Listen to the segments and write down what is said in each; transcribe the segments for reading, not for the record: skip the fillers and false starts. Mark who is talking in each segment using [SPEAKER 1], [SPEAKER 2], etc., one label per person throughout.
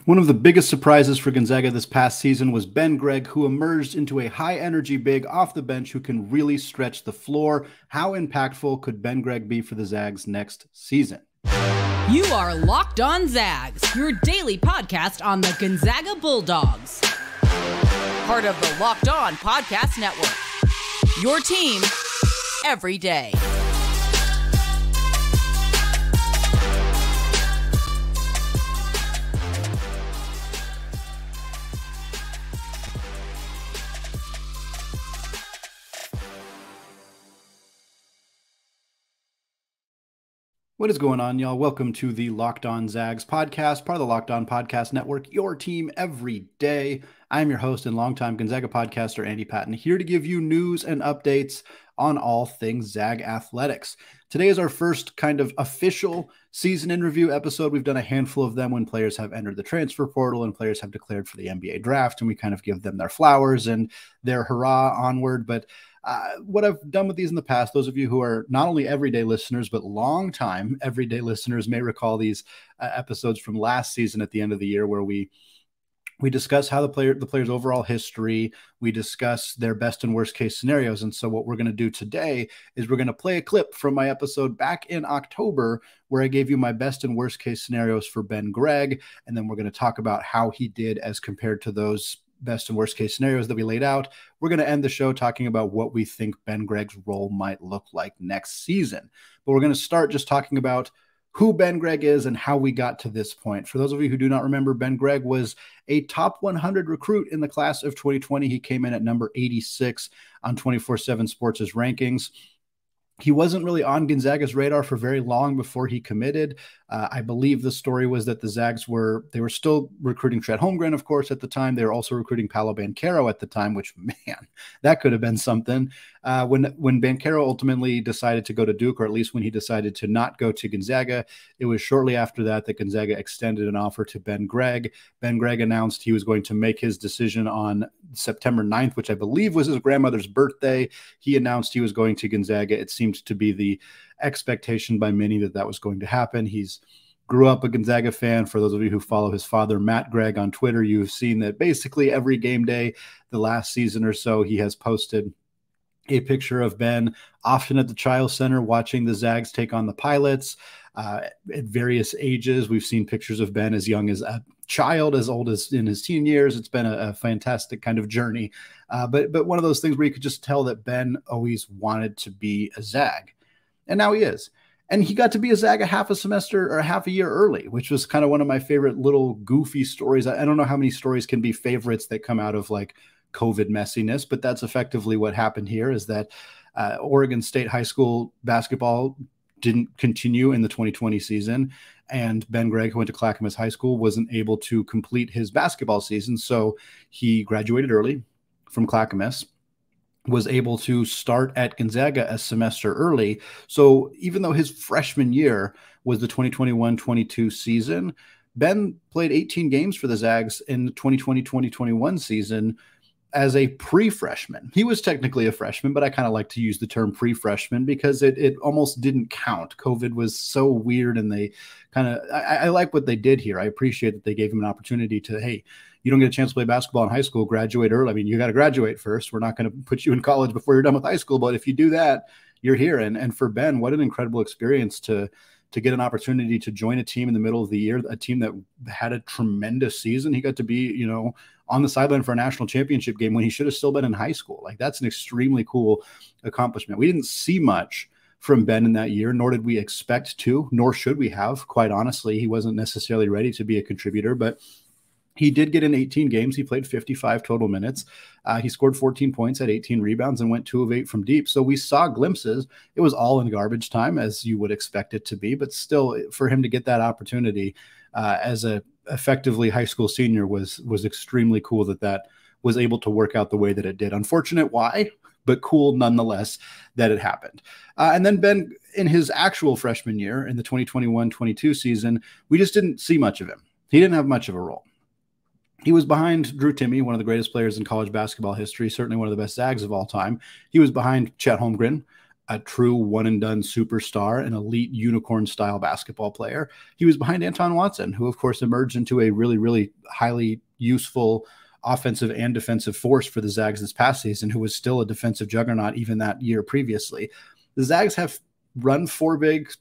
[SPEAKER 1] One of the biggest surprises for Gonzaga this past season was Ben Gregg, who emerged into a high-energy big off the bench who can really stretch the floor. How impactful could Ben Gregg be for the Zags next season?
[SPEAKER 2] You are Locked On Zags, your daily podcast on the Gonzaga Bulldogs. Part of the Locked On Podcast Network. Your team every day.
[SPEAKER 1] What is going on, y'all? Welcome to the Locked On Zags podcast, part of the Locked On Podcast Network, your team every day. I'm your host and longtime Gonzaga podcaster, Andy Patton, here to give you news and updates on all things Zag athletics. Today is our first kind of official season in review episode. We've done a handful of them when players have entered the transfer portal and players have declared for the NBA draft, and we kind of give them their flowers and their hurrah onward. But what I've done with these in the past, those of you who are not only everyday listeners, but long-time everyday listeners may recall these episodes from last season at the end of the year where we discuss how the player's overall history, we discuss their best and worst case scenarios. And so what we're going to do today is we're going to play a clip from my episode back in October where I gave you my best and worst case scenarios for Ben Gregg. And then we're going to talk about how he did as compared to those best and worst case scenarios that we laid out. We're going to end the show talking about what we think Ben Gregg's role might look like next season. But we're going to start just talking about who Ben Gregg is and how we got to this point. For those of you who do not remember, Ben Gregg was a top 100 recruit in the class of 2020. He came in at number 86 on 24/7 Sports' rankings. He wasn't really on Gonzaga's radar for very long before he committed. I believe the story was that the Zags were still recruiting Chet Holmgren, of course, at the time. They were also recruiting Paolo Banchero at the time, which, man, that could have been something. When Banchero ultimately decided to go to Duke, or at least when he decided to not go to Gonzaga, it was shortly after that Gonzaga extended an offer to Ben Gregg. Ben Gregg announced he was going to make his decision on September 9th, which I believe was his grandmother's birthday. He announced he was going to Gonzaga. It seemed to be the expectation by many that was going to happen. He's grew up a Gonzaga fan. For those of you who follow his father, Matt Gregg, on Twitter, you've seen that basically every game day the last season or so, he has posted a picture of Ben, often at the Child Center, watching the Zags take on the Pilots at various ages. We've seen pictures of Ben as young as a child, as old as in his teen years. It's been a fantastic kind of journey. But one of those things where you could just tell that Ben always wanted to be a Zag. And now he is. And he got to be a Zag a half a semester or half a year early, which was kind of one of my favorite little goofy stories. I don't know how many stories can be favorites that come out of like COVID messiness, but that's effectively what happened here, is that Oregon State high school basketball didn't continue in the 2020 season. And Ben Gregg, who went to Clackamas High School, wasn't able to complete his basketball season. So he graduated early from Clackamas, was able to start at Gonzaga a semester early. So even though his freshman year was the 2021-22 season, Ben played 18 games for the Zags in the 2020-2021 season as a pre-freshman. He was technically a freshman, but I kind of like to use the term pre-freshman because it almost didn't count. COVID was so weird, and they kind of, I like what they did here. I appreciate that they gave him an opportunity to, hey, you don't get a chance to play basketball in high school, graduate early. I mean, you got to graduate first. We're not going to put you in college before you're done with high school, but if you do that, you're here. And for Ben, what an incredible experience to get an opportunity to join a team in the middle of the year, a team that had a tremendous season. He got to be, on the sideline for a national championship game when he should have still been in high school. Like, that's an extremely cool accomplishment. We didn't see much from Ben in that year, nor did we expect to, nor should we have, quite honestly. He wasn't necessarily ready to be a contributor, but he did get in 18 games. He played 55 total minutes. He scored 14 points, had 18 rebounds, and went 2 of 8 from deep. So we saw glimpses. It was all in garbage time, as you would expect it to be. But still, for him to get that opportunity as a effectively high school senior was extremely cool that was able to work out the way that it did. Unfortunate why, but cool nonetheless that it happened. And then Ben, in his actual freshman year, in the 2021-22 season, we just didn't see much of him. He didn't have much of a role. He was behind Drew Timme, one of the greatest players in college basketball history, certainly one of the best Zags of all time. He was behind Chet Holmgren, a true one-and-done superstar, an elite unicorn-style basketball player. He was behind Anton Watson, who, of course, emerged into a really, really highly useful offensive and defensive force for the Zags this past season, who was still a defensive juggernaut even that year previously. The Zags have run 4 big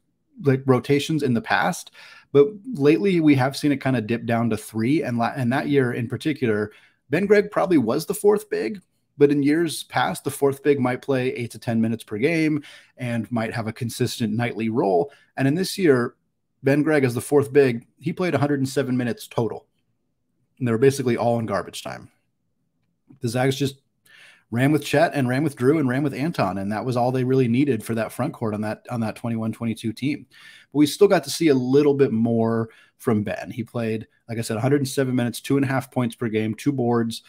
[SPEAKER 1] rotations in the past, but lately we have seen it kind of dip down to 3. And that year in particular, Ben Gregg probably was the 4th big, but in years past, the 4th big might play 8 to 10 minutes per game and might have a consistent nightly role. And in this year, Ben Gregg as the 4th big, he played 107 minutes total. And they were basically all in garbage time. The Zags just ran with Chet and ran with Drew and ran with Anton, and that was all they really needed for that front court on that 21-22 team. But we still got to see a little bit more from Ben. He played, like I said, 107 minutes, 2.5 points per game, 2 boards,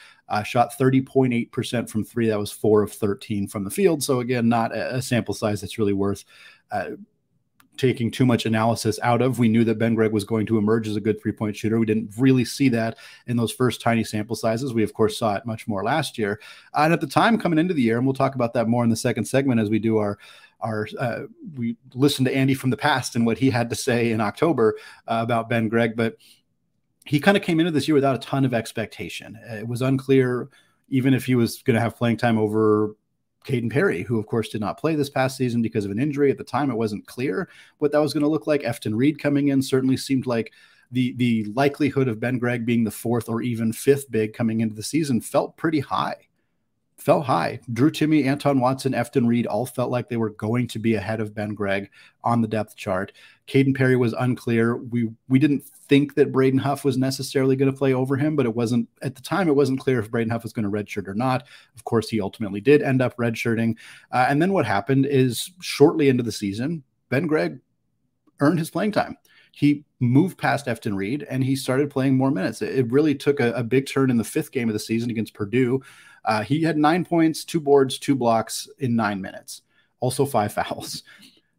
[SPEAKER 1] shot 30.8% from 3. That was 4 of 13 from the field. So again, not a sample size that's really worth taking too much analysis out of. We knew that Ben Gregg was going to emerge as a good 3-point shooter. We didn't really see that in those first tiny sample sizes. We, of course, saw it much more last year. And at the time coming into the year, and we'll talk about that more in the second segment as we do we listened to Andy from the past and what he had to say in October about Ben Gregg, but he kind of came into this year without a ton of expectation. It was unclear even if he was going to have playing time over Kaden Perry, who, of course, did not play this past season because of an injury. At the time, it wasn't clear what that was going to look like. Efton Reid coming in certainly seemed like the likelihood of Ben Gregg being the 4th or even 5th big coming into the season felt pretty high. Felt high. Drew Timme, Anton Watson, Efton Reid all felt like they were going to be ahead of Ben Gregg on the depth chart. Kaden Perry was unclear. We didn't think that Braden Huff was necessarily going to play over him, but it wasn't at the time. It wasn't clear if Braden Huff was going to redshirt or not. Of course, he ultimately did end up redshirting. And then what happened is shortly into the season, Ben Gregg earned his playing time. He moved past Efton Reid and he started playing more minutes. It really took a big turn in the 5th game of the season against Purdue. He had 9 points, 2 boards, 2 blocks in 9 minutes, also 5 fouls.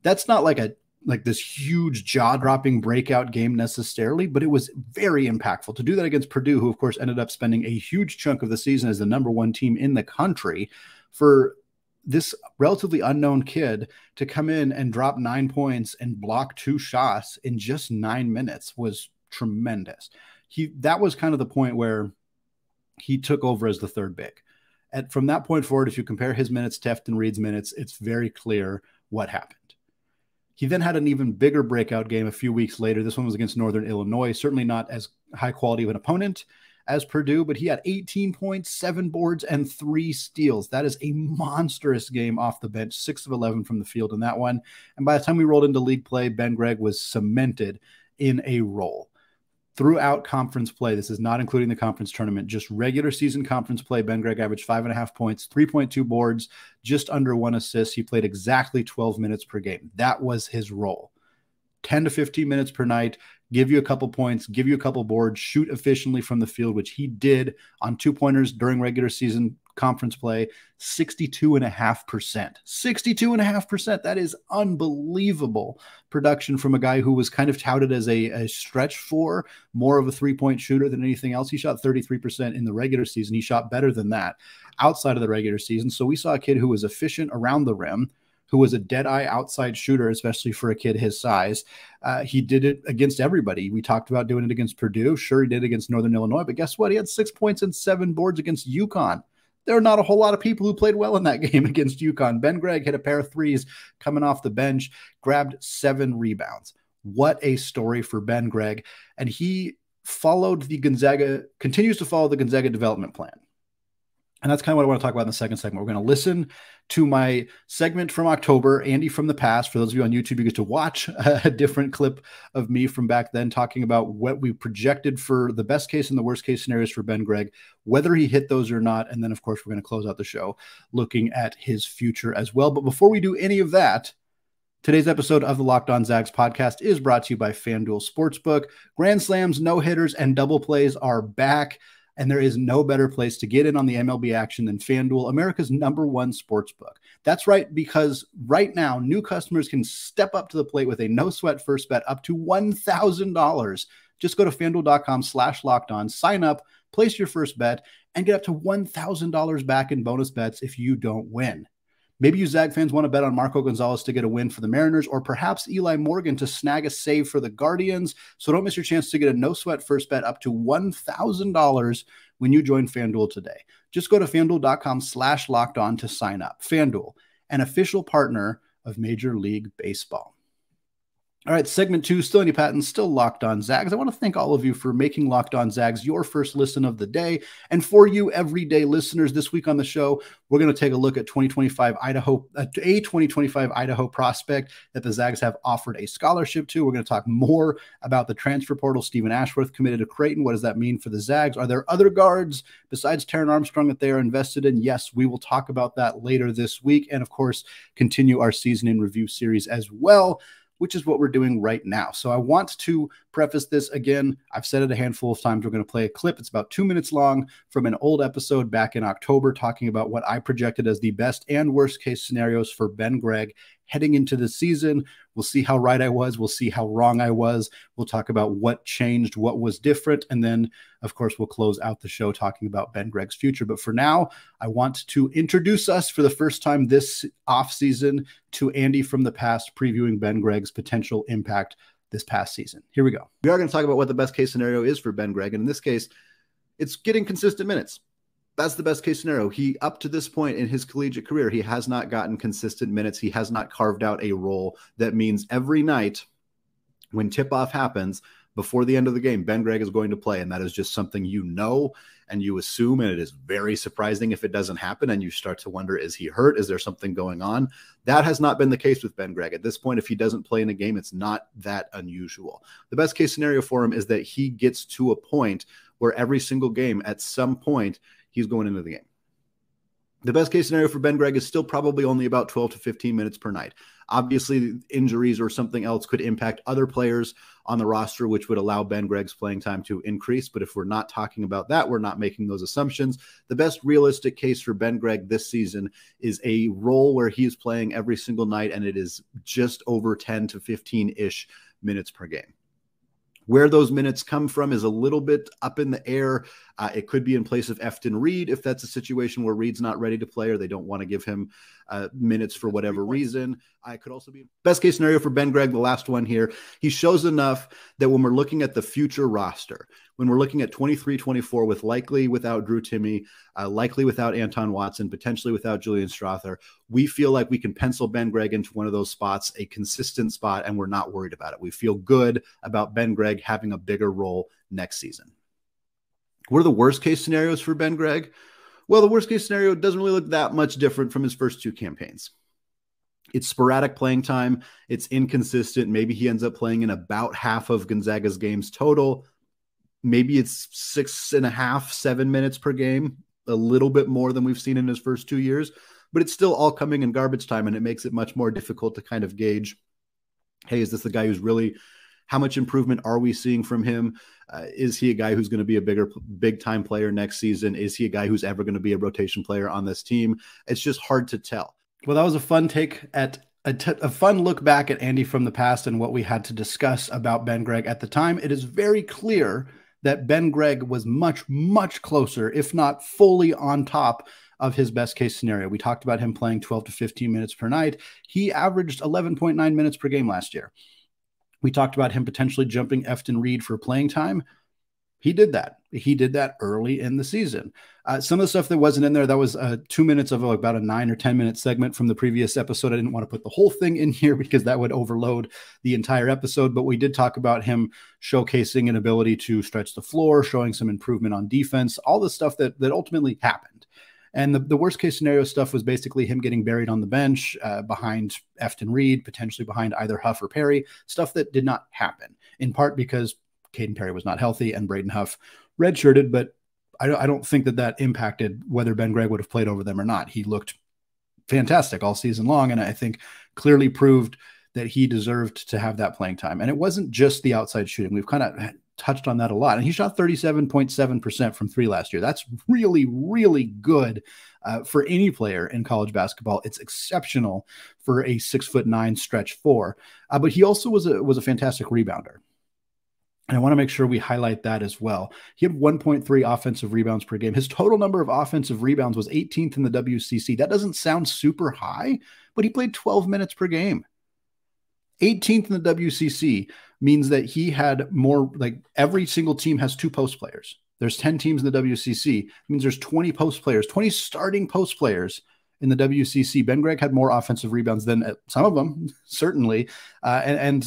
[SPEAKER 1] That's not like this huge jaw-dropping breakout game necessarily, but it was very impactful to do that against Purdue, who of course ended up spending a huge chunk of the season as the #1 team in the country. For this relatively unknown kid to come in and drop 9 points and block 2 shots in just 9 minutes was tremendous. That was kind of the point where he took over as the 3rd big. From that point forward, if you compare his minutes to Efton Reid's minutes, it's very clear what happened. He then had an even bigger breakout game a few weeks later. This one was against Northern Illinois, certainly not as high quality of an opponent as Purdue, but he had 18 points, 7 boards, and 3 steals. That is a monstrous game off the bench, 6 of 11 from the field in that one. And by the time we rolled into league play, Ben Gregg was cemented in a role. Throughout conference play, this is not including the conference tournament, just regular season conference play, Ben Gregg averaged 5.5 points, 3.2 boards, just under 1 assist. He played exactly 12 minutes per game. That was his role. 10 to 15 minutes per night, give you a couple points, give you a couple boards, shoot efficiently from the field, which he did on 2-pointers during regular season conference play, 62.5%. 62.5%. That is unbelievable production from a guy who was kind of touted as a stretch 4, more of a 3-point shooter than anything else. He shot 33% in the regular season. He shot better than that outside of the regular season. So we saw a kid who was efficient around the rim, who was a dead-eye outside shooter, especially for a kid his size. He did it against everybody. We talked about doing it against Purdue. Sure, he did against Northern Illinois, but guess what? He had 6 points and 7 boards against UConn. There are not a whole lot of people who played well in that game against UConn. Ben Gregg hit a pair of threes coming off the bench, grabbed 7 rebounds. What a story for Ben Gregg. And he continues to follow the Gonzaga development plan. And that's kind of what I want to talk about in the second segment. We're going to listen to my segment from October, Andy from the past. For those of you on YouTube, you get to watch a different clip of me from back then talking about what we projected for the best case and the worst case scenarios for Ben Gregg, whether he hit those or not. And then, of course, we're going to close out the show looking at his future as well. But before we do any of that, today's episode of the Locked On Zags podcast is brought to you by FanDuel Sportsbook. Grand slams, no-hitters, and double plays are back. And there is no better place to get in on the MLB action than FanDuel, America's #1 sportsbook. That's right, because right now, new customers can step up to the plate with a no-sweat first bet up to $1,000. Just go to FanDuel.com/lockedon, sign up, place your first bet, and get up to $1,000 back in bonus bets if you don't win. Maybe you Zag fans want to bet on Marco Gonzalez to get a win for the Mariners, or perhaps Eli Morgan to snag a save for the Guardians. So don't miss your chance to get a no-sweat first bet up to $1,000 when you join FanDuel today. Just go to FanDuel.com/lockedon to sign up. FanDuel, an official partner of Major League Baseball. All right, segment 2, still Andy Patton, still Locked On Zags. I want to thank all of you for making Locked On Zags your first listen of the day. And for you everyday listeners, this week on the show, we're going to take a look at 2025 Idaho, a 2025 Idaho prospect that the Zags have offered a scholarship to. We're going to talk more about the transfer portal. Stephen Ashworth committed to Creighton. What does that mean for the Zags? Are there other guards besides Taron Armstrong that they are invested in? Yes, we will talk about that later this week. And of course, continue our season in review series as well, which is what we're doing right now. So I want to preface this again. I've said it a handful of times. We're going to play a clip. It's about 2 minutes long from an old episode back in October talking about what I projected as the best and worst case scenarios for Ben Gregg heading into the season. We'll see how right I was. We'll see how wrong I was. We'll talk about what changed, what was different. And then, of course, we'll close out the show talking about Ben Gregg's future. But for now, I want to introduce us for the first time this offseason to Andy from the past, previewing Ben Gregg's potential impact this past season. Here we go. We are going to talk about what the best case scenario is for Ben Gregg. And in this case, it's getting consistent minutes. That's the best case scenario. He, up to this point in his collegiate career, he has not gotten consistent minutes. He has not carved out a role that means every night when tip-off happens, before the end of the game, Ben Gregg is going to play. And that is just something you know and you assume, and it is very surprising if it doesn't happen. And you start to wonder, is he hurt? Is there something going on? That has not been the case with Ben Gregg. At this point, if he doesn't play in a game, it's not that unusual. The best case scenario for him is that he gets to a point where every single game, at some point, he's going into the game. The best case scenario for Ben Gregg is still probably only about 12 to 15 minutes per night. Obviously, injuries or something else could impact other players on the roster, which would allow Ben Gregg's playing time to increase. But if we're not talking about that, we're not making those assumptions. The best realistic case for Ben Gregg this season is a role where he is playing every single night, and it is just over 10 to 15-ish minutes per game. Where those minutes come from is a little bit up in the air. It could be in place of Efton Reid if that's a situation where Reid's not ready to play or they don't want to give him minutes for whatever reason. I could also be best case scenario for Ben Gregg, the last one here. He shows enough that when we're looking at the future roster, when we're looking at 23-24 with likely without Drew Timme, likely without Anton Watson, potentially without Julian Strother, we feel like we can pencil Ben Gregg into one of those spots, a consistent spot, and we're not worried about it. We feel good about Ben Gregg having a bigger role next season. What are the worst case scenarios for Ben Gregg? Well, the worst case scenario doesn't really look that much different from his first two campaigns. It's sporadic playing time. It's inconsistent. Maybe he ends up playing in about half of Gonzaga's games total. Maybe it's 6.5, 7 minutes per game, a little bit more than we've seen in his first 2 years, but it's still all coming in garbage time, and it makes it much more difficult to kind of gauge, hey, is this the guy who's really, how much improvement are we seeing from him? Is he a guy who's going to be a big-time player next season? Is he a guy who's ever going to be a rotation player on this team? It's just hard to tell. Well, that was a fun take at a fun look back at Andy from the past and what we had to discuss about Ben Gregg at the time. It is very clear that Ben Gregg was much, much closer, if not fully on top of his best case scenario. We talked about him playing 12 to 15 minutes per night. He averaged 11.9 minutes per game last year. We talked about him potentially jumping Efton Reid for playing time. He did that. He did that early in the season. Some of the stuff that wasn't in there, that was 2 minutes of about a 9 or 10 minute segment from the previous episode. I didn't want to put the whole thing in here because that would overload the entire episode, but we did talk about him showcasing an ability to stretch the floor, showing some improvement on defense, all the stuff that ultimately happened. And the worst case scenario stuff was basically him getting buried on the bench behind Efton Reid, potentially behind either Huff or Perry, stuff that did not happen, in part because Kaden Perry was not healthy and Braden Huff redshirted, but I don't think that impacted whether Ben Gregg would have played over them or not. He looked fantastic all season long, and I think clearly proved that he deserved to have that playing time. And it wasn't just the outside shooting. We've kind of touched on that a lot. And he shot 37.7% from three last year. That's really, really good for any player in college basketball. It's exceptional for a 6'9" stretch four. But he also was a fantastic rebounder. And I want to make sure we highlight that as well. He had 1.3 offensive rebounds per game. His total number of offensive rebounds was 18th in the WCC. That doesn't sound super high, but he played 12 minutes per game. 18th in the WCC means that he had more, like every single team has 2 post players. There's 10 teams in the WCC. It means there's 20 post players, 20 starting post players in the WCC. Ben Gregg had more offensive rebounds than some of them, certainly. And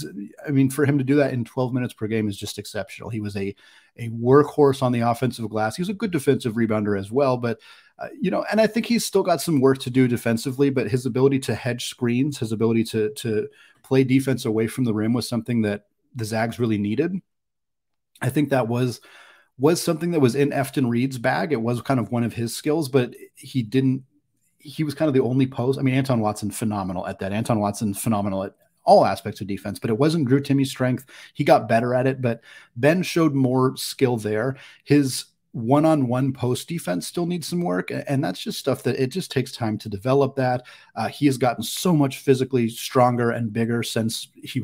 [SPEAKER 1] I mean, for him to do that in 12 minutes per game is just exceptional. He was a workhorse on the offensive glass. He was a good defensive rebounder as well, but and I think he's still got some work to do defensively, but his ability to hedge screens, his ability to play defense away from the rim was something that the Zags really needed. I think that was something that was in Efton Reid's bag. It was kind of one of his skills, but he was kind of the only post. I mean, Anton Watson, phenomenal at that. Anton Watson, phenomenal at all aspects of defense, but it wasn't Drew Timme's strength. He got better at it, but Ben showed more skill there. His one-on-one post defense still needs some work, and that's just stuff that it just takes time to develop. That he has gotten so much physically stronger and bigger since he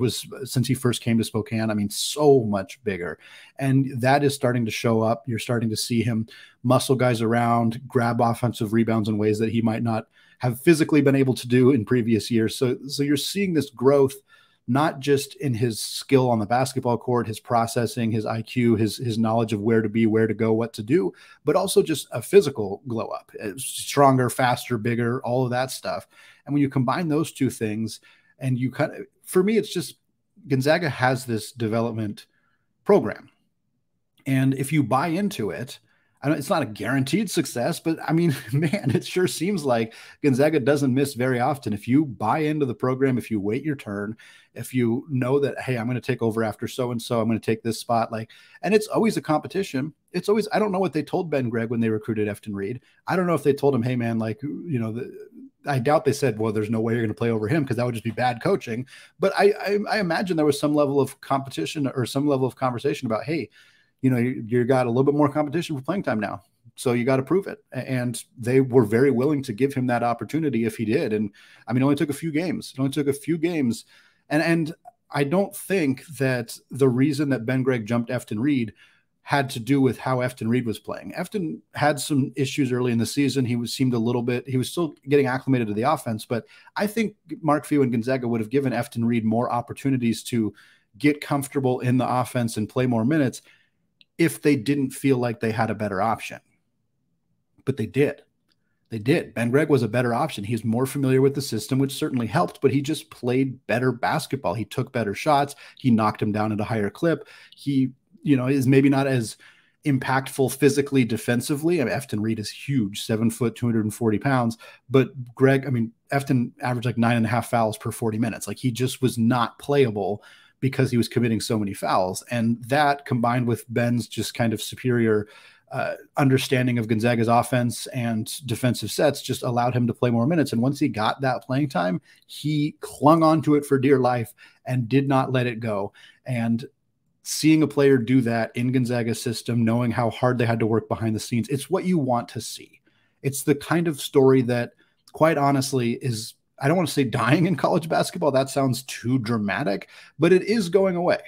[SPEAKER 1] first came to Spokane. I mean, so much bigger, and that is starting to show up. You're starting to see him muscle guys around, grab offensive rebounds in ways that he might not have physically been able to do in previous years. So you're seeing this growth, not just in his skill on the basketball court, his processing, his IQ, his knowledge of where to be, where to go, what to do, but also just a physical glow up, stronger, faster, bigger, all of that stuff. And when you combine those two things, and you for me, it's just Gonzaga has this development program. And if you buy into it, it's not a guaranteed success, but I mean, man, it sure seems like Gonzaga doesn't miss very often. If you buy into the program, if you wait your turn, if you know that, hey, I'm going to take over after so-and-so, I'm going to take this spot, and it's always a competition. It's always, I don't know what they told Ben Gregg when they recruited Efton Reid. I don't know if they told him, hey man, I doubt they said, well, there's no way you're going to play over him, because that would just be bad coaching. But I imagine there was some level of competition or some level of conversation about, hey, you got a little bit more competition for playing time now, so you got to prove it. And they were very willing to give him that opportunity if he did. And I mean, it only took a few games. And I don't think that the reason that Ben Gregg jumped Efton Reid had to do with how Efton Reid was playing. Efton had some issues early in the season. He was still getting acclimated to the offense, but I think Mark Few and Gonzaga would have given Efton Reid more opportunities to get comfortable in the offense and play more minutes if they didn't feel like they had a better option. But they did. Ben Gregg was a better option. He's more familiar with the system, which certainly helped, but he just played better basketball. He took better shots. He knocked him down at a higher clip. He, is maybe not as impactful physically defensively. I mean, Efton Reid is huge, 7 foot, 240 pounds, but Efton averaged like 9.5 fouls per 40 minutes. Like, he just was not playable because he was committing so many fouls. And that, combined with Ben's just kind of superior understanding of Gonzaga's offense and defensive sets, just allowed him to play more minutes. And once he got that playing time, he clung onto it for dear life and did not let it go. And seeing a player do that in Gonzaga's system, knowing how hard they had to work behind the scenes, it's what you want to see. It's the kind of story that, quite honestly, is, I don't want to say dying in college basketball. That sounds too dramatic, but it is going away.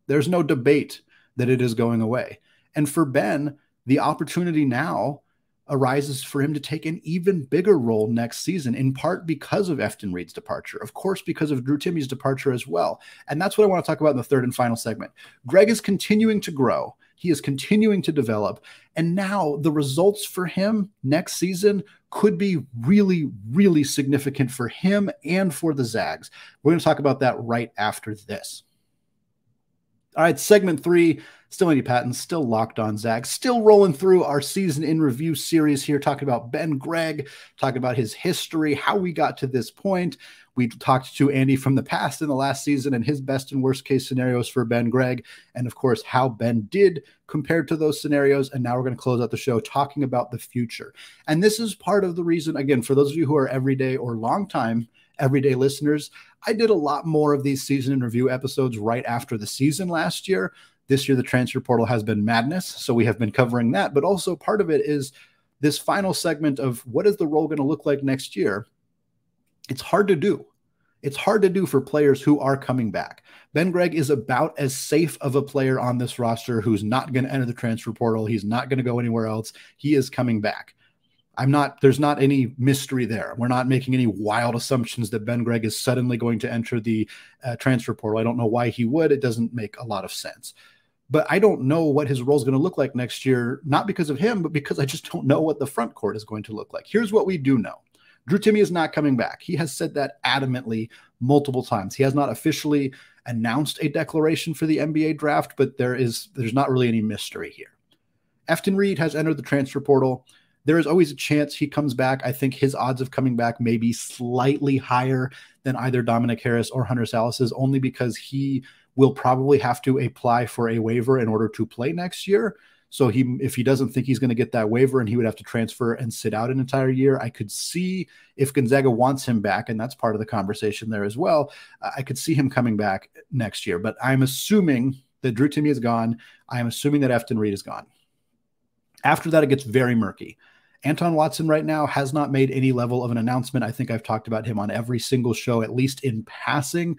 [SPEAKER 1] There's no debate that it is going away. And for Ben, the opportunity now arises for him to take an even bigger role next season, in part because of Efton Reid's departure, of course, because of Drew Timme's departure as well. And that's what I want to talk about in the third and final segment. Gregg is continuing to grow. He is continuing to develop. And now the results for him next season could be really, really significant for him and for the Zags. We're going to talk about that right after this. All right, segment 3, still Andy Patton, still Locked On Zags, still rolling through our season in review series here, talking about Ben Gregg, talking about his history, how we got to this point. We talked to Andy from the past in the last season and his best and worst case scenarios for Ben Gregg, and of course, how Ben did compared to those scenarios. And now we're going to close out the show talking about the future. And this is part of the reason, again, for those of you who are everyday or longtime everyday listeners, I did a lot more of these season in review episodes right after the season last year. This year, the transfer portal has been madness, so we have been covering that. But also part of it is this final segment of what is the role going to look like next year. It's hard to do. It's hard to do for players who are coming back. Ben Gregg is about as safe of a player on this roster who's not going to enter the transfer portal. He's not going to go anywhere else. He is coming back. There's not any mystery there. We're not making any wild assumptions that Ben Gregg is suddenly going to enter the transfer portal. I don't know why he would. It doesn't make a lot of sense. But I don't know what his role is going to look like next year, not because of him, but because I just don't know what the front court is going to look like. Here's what we do know. Drew Timme is not coming back. He has said that adamantly multiple times. He has not officially announced a declaration for the NBA draft, but there's not really any mystery here. Efton Reid has entered the transfer portal. There is always a chance he comes back. I think his odds of coming back may be slightly higher than either Dominic Harris or Hunter Salas's, only because he will probably have to apply for a waiver in order to play next year. So if he doesn't think he's going to get that waiver and he would have to transfer and sit out an entire year, I could see if Gonzaga wants him back, and that's part of the conversation there as well, I could see him coming back next year. But I'm assuming that Drew Timme is gone. I'm assuming that Efton Reid is gone. After that, it gets very murky. Anton Watson right now has not made any level of an announcement. I think I've talked about him on every single show, at least in passing.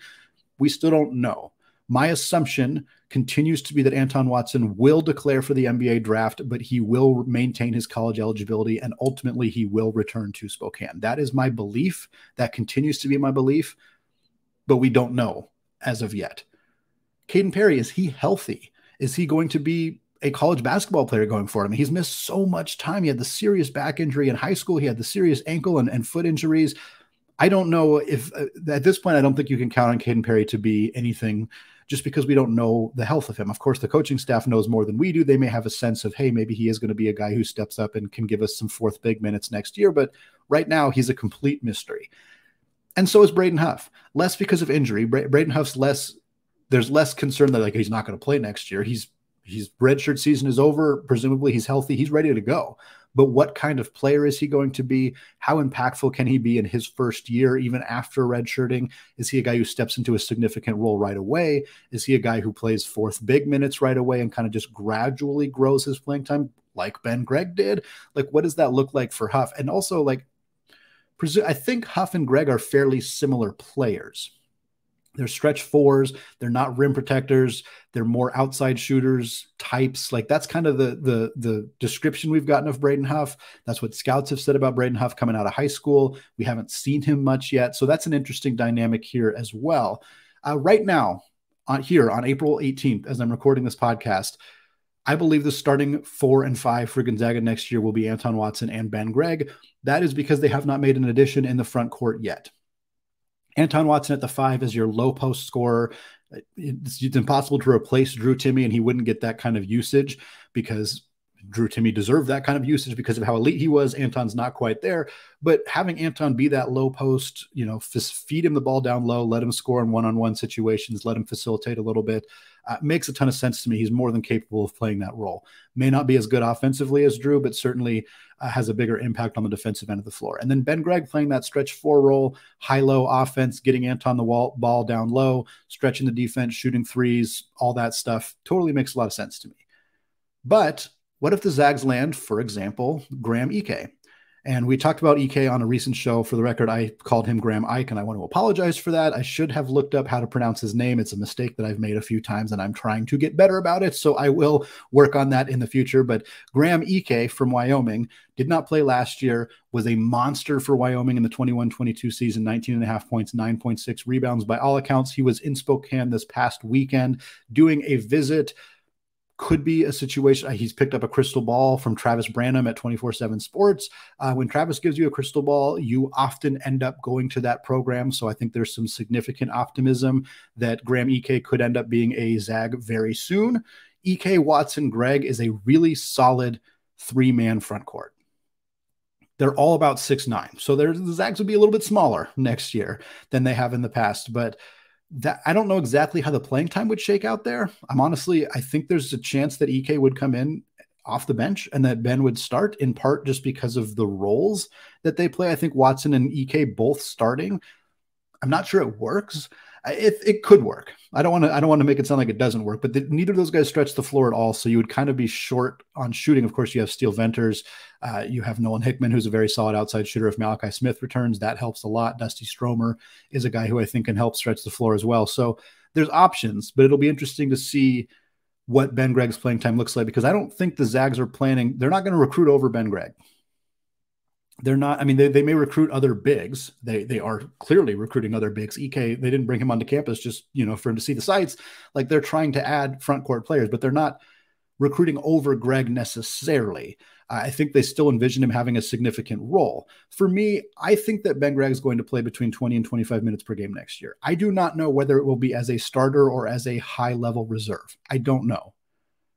[SPEAKER 1] We still don't know. My assumption continues to be that Anton Watson will declare for the NBA draft, but he will maintain his college eligibility, and ultimately he will return to Spokane. That is my belief. That continues to be my belief, but we don't know as of yet. Kaden Perry, is he healthy? Is he going to be a college basketball player going forward? I mean, he's missed so much time. He had the serious back injury in high school. He had the serious ankle and foot injuries. I don't know if at this point, I don't think you can count on Kaden Perry to be anything, just because we don't know the health of him. Of course, the coaching staff knows more than we do. They may have a sense of, hey, maybe he is going to be a guy who steps up and can give us some fourth big minutes next year. But right now, he's a complete mystery. And so is Braden Huff. Less because of injury. Braden Huff's there's less concern that he's not going to play next year. His redshirt season is over. Presumably he's healthy. He's ready to go. But what kind of player is he going to be? How impactful can he be in his first year, even after redshirting? Is he a guy who steps into a significant role right away? Is he a guy who plays fourth big minutes right away and kind of just gradually grows his playing time like Ben Gregg did? What does that look like for Huff? And also, I think Huff and Gregg are fairly similar players. They're stretch fours. They're not rim protectors. They're more outside shooters types. That's kind of the description we've gotten of Braden Huff. That's what scouts have said about Braden Huff coming out of high school. We haven't seen him much yet. So that's an interesting dynamic here as well. Right now, on April 18th, as I'm recording this podcast, I believe the starting 4 and 5 for Gonzaga next year will be Anton Watson and Ben Gregg. That is because they have not made an addition in the front court yet. Anton Watson at the 5 is your low post scorer. It's impossible to replace Drew Timme, and he wouldn't get that kind of usage because Drew Timme deserved that kind of usage because of how elite he was. Anton's not quite there, but having Anton be that low post, feed him the ball down low, let him score in one-on-one situations, let him facilitate a little bit, makes a ton of sense to me. He's more than capable of playing that role. May not be as good offensively as Drew, but certainly has a bigger impact on the defensive end of the floor. And then Ben Gregg playing that stretch 4 role, high-low offense, getting Anton the ball down low, stretching the defense, shooting threes, all that stuff totally makes a lot of sense to me. But what if the Zags land, for example, Graham Ike? And we talked about Ike on a recent show. For the record, I called him Graham Ike, and I want to apologize for that. I should have looked up how to pronounce his name. It's a mistake that I've made a few times, and I'm trying to get better about it, so I will work on that in the future. But Graham Ike from Wyoming did not play last year, was a monster for Wyoming in the 21-22 season, 19.5 points, 9.6 rebounds. By all accounts, he was in Spokane this past weekend doing a visit. Could be a situation. He's picked up a crystal ball from Travis Branham at 24/7 Sports. When Travis gives you a crystal ball, you often end up going to that program. So I think there's some significant optimism that Graham Ike could end up being a Zag very soon. Ike, Watson, Gregg is a really solid 3-man front court. They're all about 6'9". So the Zags would be a little bit smaller next year than they have in the past. But that I don't know exactly how the playing time would shake out there. I think there's a chance that Ike would come in off the bench and that Ben would start, in part just because of the roles that they play. I think Watson and Ike both starting. I'm not sure it works. It could work. I don't want to make it sound like it doesn't work, but neither of those guys stretch the floor at all. So you would kind of be short on shooting. Of course, you have Steele Venters. You have Nolan Hickman, who's a very solid outside shooter. If Malachi Smith returns, that helps a lot. Dusty Stromer is a guy who I think can help stretch the floor as well. So there's options, but it'll be interesting to see what Ben Gregg's playing time looks like, because I don't think the Zags are planning. They're not going to recruit over Ben Gregg. They're not. I mean, they may recruit other bigs. They are clearly recruiting other bigs. Ike, they didn't bring him onto campus just, for him to see the sights. Like, they're trying to add front court players, but they're not recruiting over Gregg necessarily. I think they still envision him having a significant role. For me, I think that Ben Gregg is going to play between 20 and 25 minutes per game next year. I do not know whether it will be as a starter or as a high-level reserve. I don't know.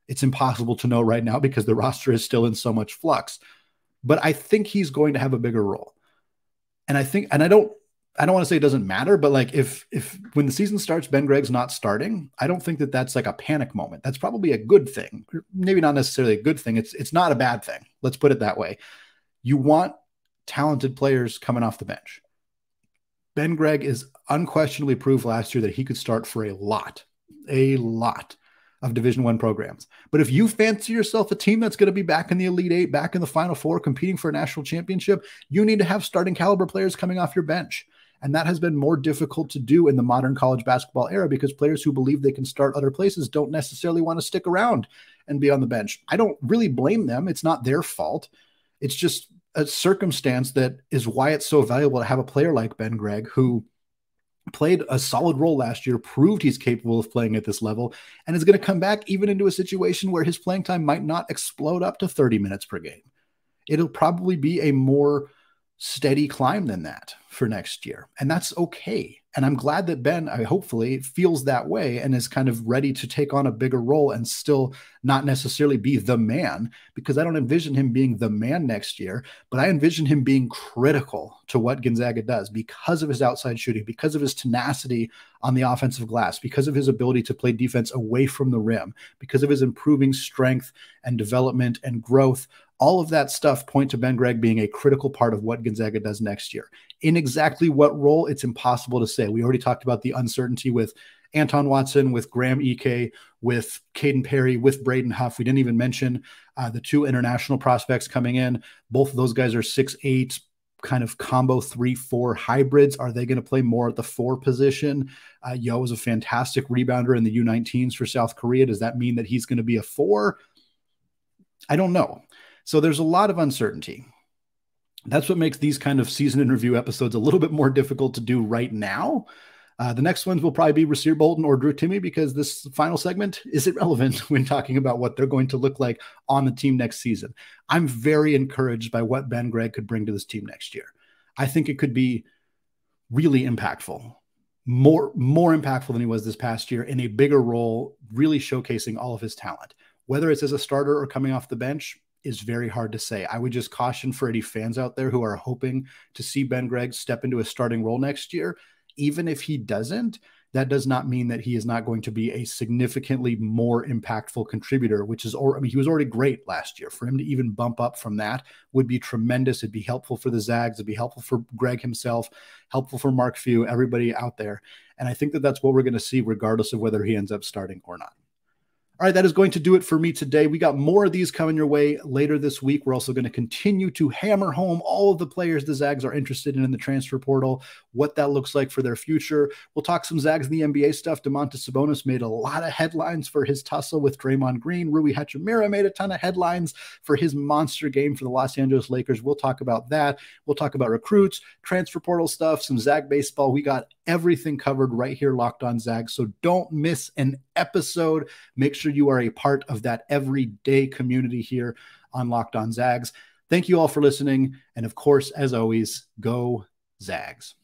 [SPEAKER 1] It's impossible to know right now because the roster is still in so much flux. But I think he's going to have a bigger role. And I don't want to say it doesn't matter, but like if when the season starts, Ben Gregg's not starting, I don't think that that's like a panic moment. That's probably a good thing. Maybe not necessarily a good thing. It's not a bad thing. Let's put it that way. You want talented players coming off the bench. Ben Gregg is unquestionably proved last year that he could start for a lot of Division I programs. But if you fancy yourself a team that's going to be back in the Elite Eight, back in the Final Four, competing for a national championship, you need to have starting caliber players coming off your bench. And that has been more difficult to do in the modern college basketball era because players who believe they can start other places don't necessarily want to stick around and be on the bench. I don't really blame them. It's not their fault. It's just a circumstance that is why it's so valuable to have a player like Ben Gregg, who played a solid role last year, proved he's capable of playing at this level, and is going to come back even into a situation where his playing time might not explode up to 30 minutes per game. It'll probably be a more steady climb than that for next year. And that's okay. And I'm glad that Ben, hopefully, feels that way and is kind of ready to take on a bigger role and still not necessarily be the man, because I don't envision him being the man next year, but I envision him being critical to what Gonzaga does because of his outside shooting, because of his tenacity on the offensive glass, because of his ability to play defense away from the rim, because of his improving strength and development and growth. All of that stuff point to Ben Gregg being a critical part of what Gonzaga does next year. In exactly what role, it's impossible to say. We already talked about the uncertainty with Anton Watson, with Graham Ike, with Kaden Perry, with Braden Huff. We didn't even mention the two international prospects coming in. Both of those guys are 6'8", kind of combo 3-4 hybrids. Are they going to play more at the 4 position? Yo is a fantastic rebounder in the U19s for South Korea. Does that mean that he's going to be a 4? I don't know. So there's a lot of uncertainty. That's what makes these kind of season in review episodes a little bit more difficult to do right now. The next ones will probably be Rasir Bolton or Drew Timme, because this final segment is irrelevant when talking about what they're going to look like on the team next season. I'm very encouraged by what Ben Gregg could bring to this team next year. I think it could be really impactful, more impactful than he was this past year, in a bigger role, really showcasing all of his talent. Whether it's as a starter or coming off the bench is very hard to say. I would just caution for any fans out there who are hoping to see Ben Gregg step into a starting role next year. Even if he doesn't, that does not mean that he is not going to be a significantly more impactful contributor, which is, he was already great last year. For him to even bump up from that would be tremendous. It'd be helpful for the Zags. It'd be helpful for Gregg himself, helpful for Mark Few, everybody out there. And I think that that's what we're going to see regardless of whether he ends up starting or not. All right, that is going to do it for me today. We got more of these coming your way later this week. We're also going to continue to hammer home all of the players the Zags are interested in the transfer portal, what that looks like for their future. We'll talk some Zags in the NBA stuff. Domantas Sabonis made a lot of headlines for his tussle with Draymond Green. Rui Hachimura made a ton of headlines for his monster game for the Los Angeles Lakers. We'll talk about that. We'll talk about recruits, transfer portal stuff, some Zag baseball. We got everything covered right here, Locked On Zags. So don't miss an episode. Make sure you are a part of that everyday community here on Locked On Zags. Thank you all for listening. And of course, as always, go Zags.